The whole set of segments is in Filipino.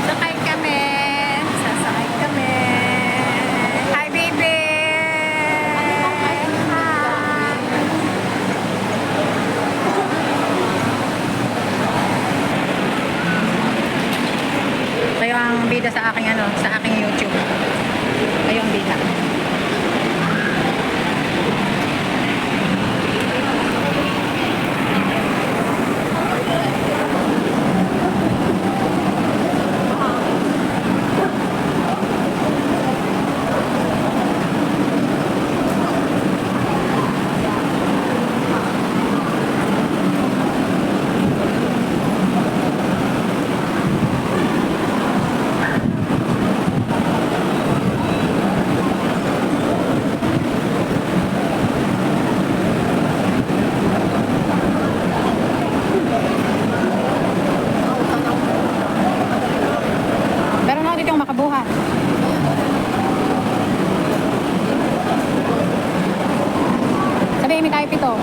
Sakay kami. Sasakay kami. Hi, baby! Hi! Kayo ang bida sa aking sa aking YouTube. Kayo ang bida. Pero nga dito yung makabuhat. Sabihin mi tayo pito.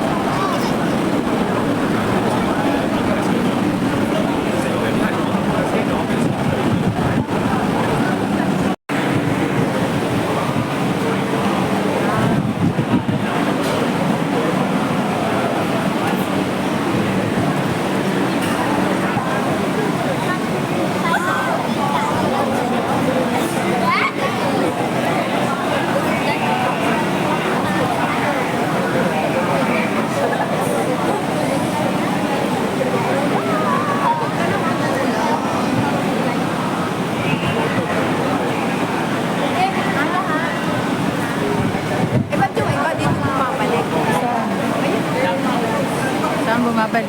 Saan bumabalik?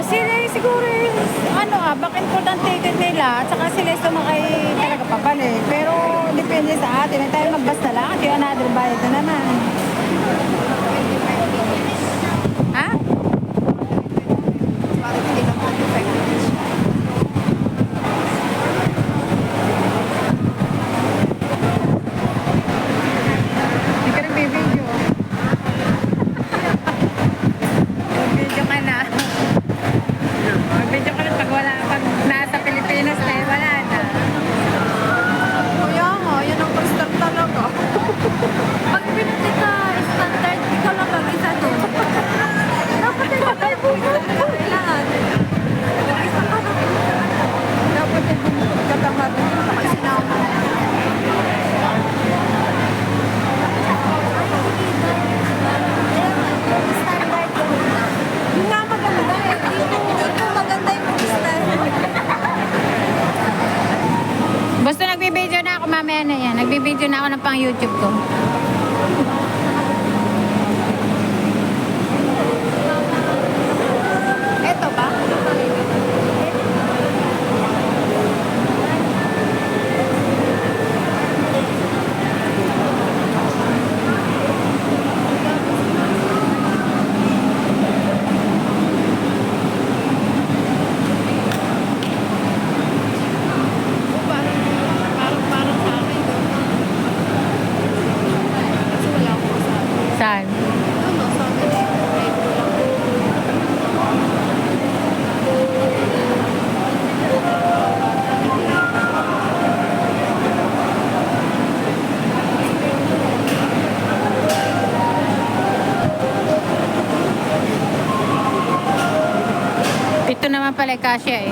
Sila siguro back and forth ang ticket nila at saka sila sumakay talaga papalik. Pero depende sa atin. May tayo magbasta lang at yung another bayad na naman. Ha? Hindi ka nagbibideo. Mag-video ka na. Mag-video ka na pag nasa Pilipinas na wala na. Kuya nga, yan ang custom talaga. Pag pinunti ka standard, ikaw lang mag-isa doon. Dapat ay mag-ibig kailangan. Mag-isa ka na. Dapat ay magkatama doon. Kapag sinama. Standard doon. Yung nga maganda eh. Ito maganda yung style. Basta nagbibideo na ako mamaya na yan. Nagbibideo na ako ng pang YouTube ko. Ito ba? Parang sa akin. Kasi wala akong kasama. Saan? Ano, sa akin eh. Right ko lang. Ito naman pala kasya eh.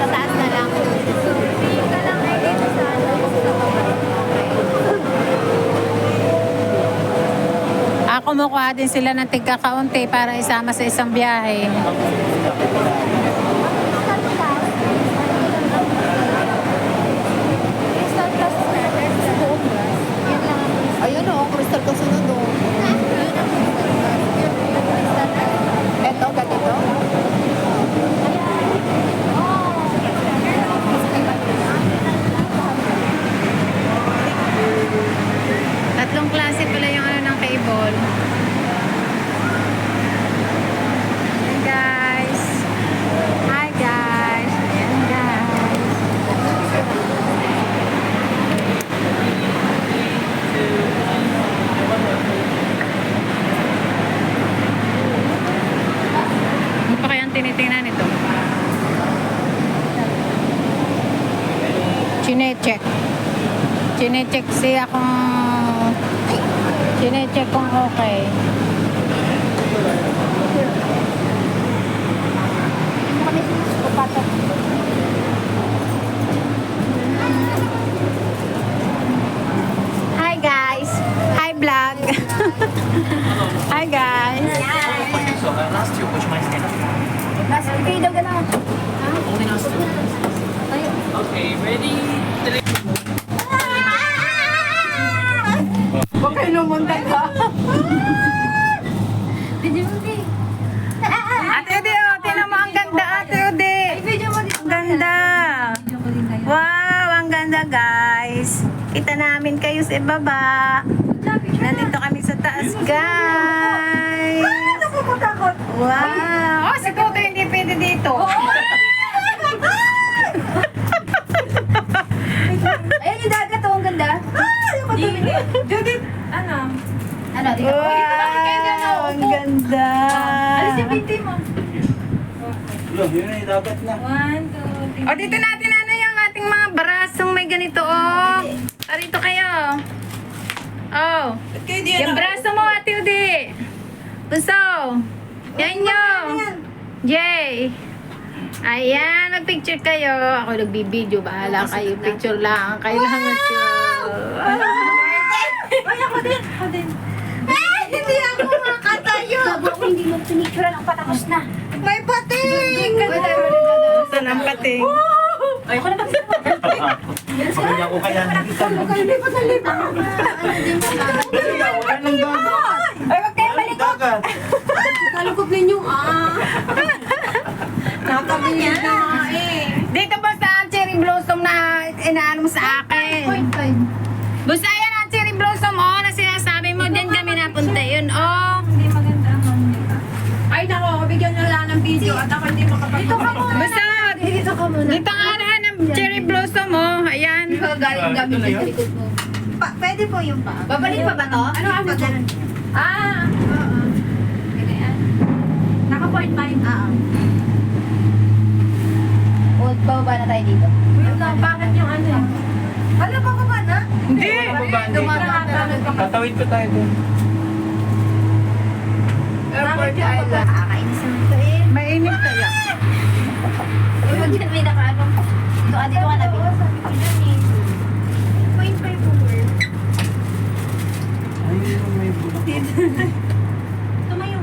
Sa taas na lang. Ka lang ay dito sa Kumukuha din sila ng tigkakaunti para isama sa isang biyahe. Sa Chinecheck. Chinecheck siya kung... Chinecheck kung okay. Hi guys! Hi vlog! Hi guys! Last two, which mine's kind of. Only last two. Okay, ready? Huwag kayo lumunta ka. Video mo, di. Ate Ode, oh, tinan mo ang ganda, Ate Ode. Video mo, di. Ang ganda. Video ko din kayo. Wow, ang ganda guys. Kita namin kayo sa baba. Nandito kami sa taas guys. Nakukutakot. Wow. Oh, si Toto hindi pwede dito. Ayun yung dagat, oh, ang ganda. Ayoko tumingin. Judith, ano? Ano, di ka? Wow, ang ganda. Alis yung binti mo. Yun na, dagat na. 1, 2, 3. O, dito natin ano yung ating mga brasong may ganito, oh. Arito kayo. Oh. Yung braso mo, Ate Udi. Puso. Yan yung. Jay. Ayan, mag-picture kayo. Ako nagbibideo, bahala kayo. Picture lang. Kayo lang Ay, ako din. Ako din. Hindi ako makatayo. Ako hindi mo pinicturean ang patapos na. May pating! Saan ang pating? Ayoko na kasi. Pagkanya ko kaya nakita mo. Lipat na lipat. Anong dagat? Ay, wag kayo balik. Dagat. Kalugod ninyo, Nakakabilis na nga eh. Dito ba sa cherry blossom na inaano mo sa akin? 0.5. Basta yan ang cherry blossom, oh, na sinasabi mo. Diyan kami napunta yun, oh. Hindi maganda ang mamaya. Ay, nako, bigyan nyo lang ng video at ako hindi makapag- Dito ka muna. Basta, Dito ka muna. dito ang arahan ng cherry blossom, oh. Ayan. Galing gamit Ito na sa yun? likod mo. Pwede po yung pa. Babalik pa ba to? Ano ang mo? Oo. Ganyan. Naka 0.5. Bababa na tayo dito. Wait lang, bakit yung ano yun? Ano ba ba na? Hindi. Tatawid ko tayo doon. Bakit yung ano? Nakakainis naman ito eh. Mainit kaya. Huwag yan may nakaano. Dito ka na ba? Sabi ko dyan eh. 0.5 over. Ayun, may bulak. Tumayo.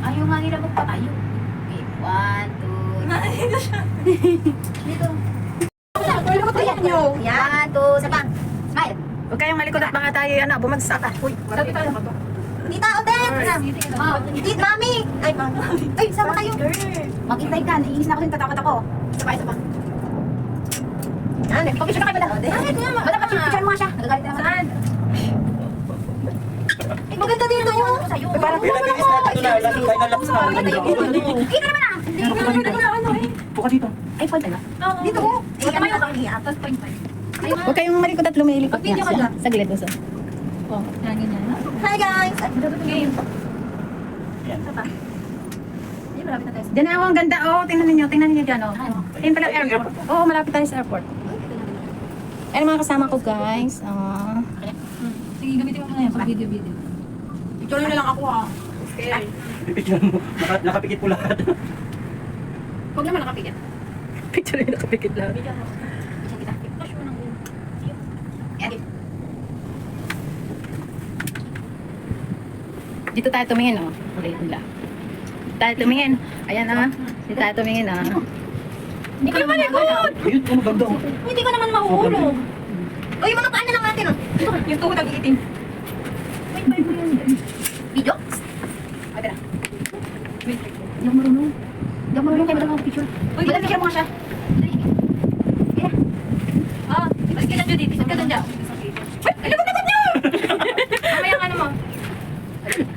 Ayaw nga nila magpatayo. Okay, 1, 2, Nakita siya. dito. Ayan nyo. 1, 2, sabang. Smile. Huwag kayong malikot at baka tayo, ano, bumagsak. Uy, Sabi tayo. Tita, Odette! Tita, mami! Ay, mami. Ay, sama kayo. Maghintay ka. Naiinis na ako yung tatakot ako. Isa pa. Ano? Pag-picture na kayo ba? Ay, kuya, picture mo nga siya. Nagagalit na naman. Saan? Maganda din ito yung sa'yo. Parang pinabilis natin ito na. Tayo na laps na. Dito naman ah. Puka dito. Ay, point na. Dito ko. Ay, kamayo ka. Tapos 0.5. huwag kayong malikot at lumilikot Pag-video nga ka siya. lang. Saglit, gusto. Oh, yan, ganyan. Hi guys! Game. Yan. Hindi, malapit na tayo. Diyan na ako, ang ganda, oh. Tingnan ninyo dyan, oh. Ayun pala, airport. Oo, malapit tayo sa airport. Ayun mga kasama ko, guys. Sige, gamitin mo muna yan pag video. Picture na lang ako Scary. Pipicturean mo. Nakapikit po lahat. Huwag naman nakapigil. Picture yung nakapikit lang. Video mo. Kita. Push mo ng Edit. Dito tayo tumingin, oh. Ulit nila. Tayo tumingin. Ayan, ah. Dito tayo tumingin, ah. Hindi ka naman malikot! Ayun, ano ganda. Hindi ka naman mahuhulog. O yung mga paan na lang natin oh. Yung tuhod ang iitim. Video? Ate na. Hindi ako marunong. Hindi ako marunong kayo magandang picture. Uy, Magandang picture mo nga siya. Dali. Kaya. Ah, mas ka dyan, Judith. Isang ka dyan dyan. Ay, likot niyo! Mamaya ka ano mo.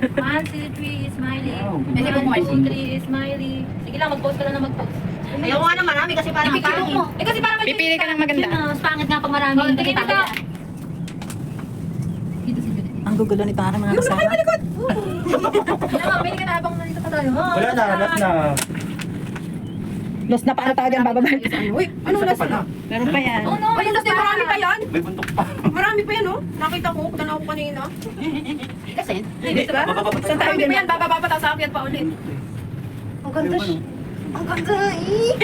1, 2, 3, smiley. Kasi po, 1, 2, 3, smiley. Sige lang, mag-post ka lang na mag-post. Ayaw nga ng marami kasi parang Ipicture pangit. mo. Eh kasi parang may Pipili ka ng maganda. Mas pangit nga pag marami. Oh, Hindi tingin kita dito. kita. Dito si Judith. Ang gugulo nito, aking mga kasama. Kaya nga, pili ka na habang nandito pa tayo. Wala na, last na. Los na paano tayo dyan bababa? Uy, ano na sila? Meron pa yan. Oh, no, ayun, marami pa yan. May buntok pa. Marami pa yan, oh. Nakita ko, tanaw ko kanina. Kasi, Di ba? Saan tayo din yan? Bababa pa tayo sa akyat pa ulit. ang ganda siya. Ang ganda eh.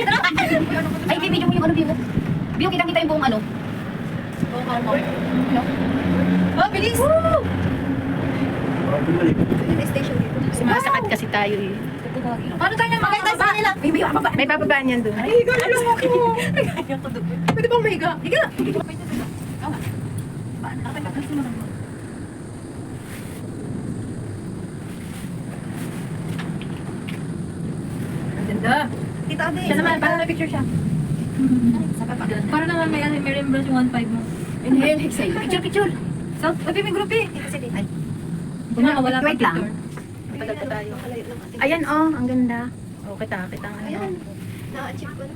Ay, bibidyo mo yung ano, view. View, kitang-kita yung buong ano. Buong Malmo. Ano? Oh, bilis! Woo! Yung station dito. Sumasakit kasi tayo eh. Paano tayo na makita sa nila? May bababa. May bababaan yan doon. Ay, higa na lang ako. Pwede bang mahiga? Higa. Ang ganda. Tita Ade. Siya naman, para may picture siya. Para naman may remembrance yung 1.5 mo. Inhale, exhale. Picture, picture. So, okay, may grupi. Ay, Wala pa wait lang. picture. Tagal pa tayo. Ayan oh, ang ganda. Oh, kita ang ano. Na-achieve ko na.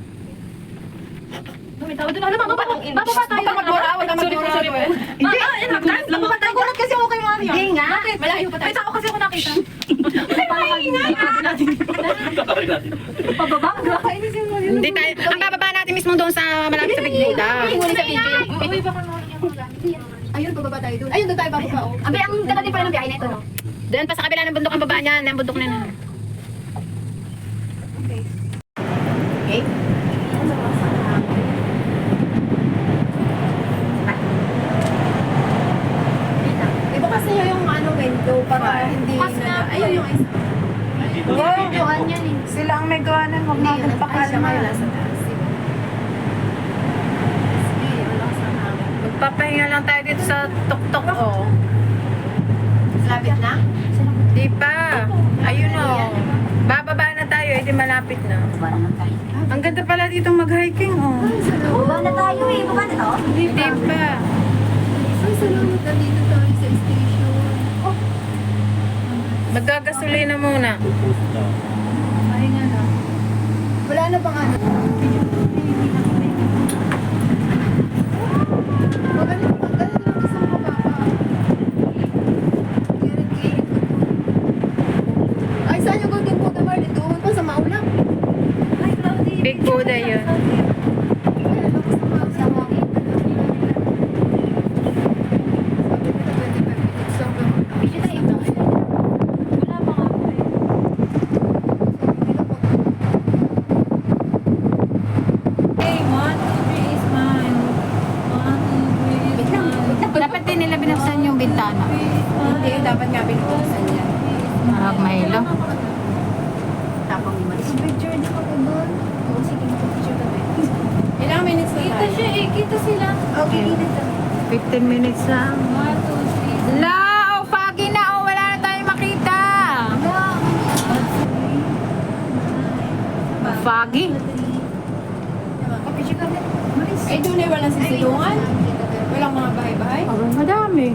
May tao doon. Alam mo, bababa tayo. Huwag ka Sorry, sorry. Hindi, nagulat lang. Nagulat kasi ako kay Mario. Hindi nga. Malayo pa tayo. May tao kasi ako nakita. Kakabalik natin. Pababa. Nakakainis yung Mario. Hindi tayo. Ang bababa natin mismo doon sa malapit sa Bigbuda. Huli sa video. Uy, baka nahuli yung mga gamit. Ayun, bababa tayo doon. Ayun, doon tayo bababa. Abi, ang ganda din pala ng biyahe na ito, no? Doon pa sa kabila ng bundok ang baba niya, ng bundok na yun. Okay. Ibukas niyo yung ano window para hindi ayun yung isa. Gawan yan eh. Sila ang may gawa nun, huwag na magpakalma. Magpapahinga lang tayo dito sa tuktok oh. Lapit na? Di pa. Ayun oh. Bababa na tayo, edi malapit na. Baba naman tayo. Ang ganda pala dito mag-hiking oh. Baba na tayo eh. Baba na to. Di pa. Ay, salamat na dito tayo sa station. Magagasolina muna. Pahinga na. Wala na bang ano? Magaling lang kasi ang mababa. Girit-girit. Ay, saan yung Golden Buddha, Marley? Doon pa sa Maulak. Ay, Cloudy. Big Buddha yun. Ay, ang lakas ng mga sa hangin. Sabi ko na 25 minutes lang daw. Picture tayo. Wala pa nga po eh. Hey, 1, 2, 3, smile. 1, 2, 3, Wait lang. Wait lang. Dapat din nila binuksan yung bintana. Hindi, dapat nga binuksan yan. Marag mahilo. Tapang lima. Picture din ako doon. Oo, sige, picture kami. Ilang minutes na tayo? Kita siya eh, kita sila. Okay, kita tayo. 15 minutes lang. 1, 2, 3. La! Oh, foggy na! Oh, wala na tayong makita! Foggy? Picture kami. Ay, doon ay walang sisilungan? Walang mga bahay-bahay? Oh, madami.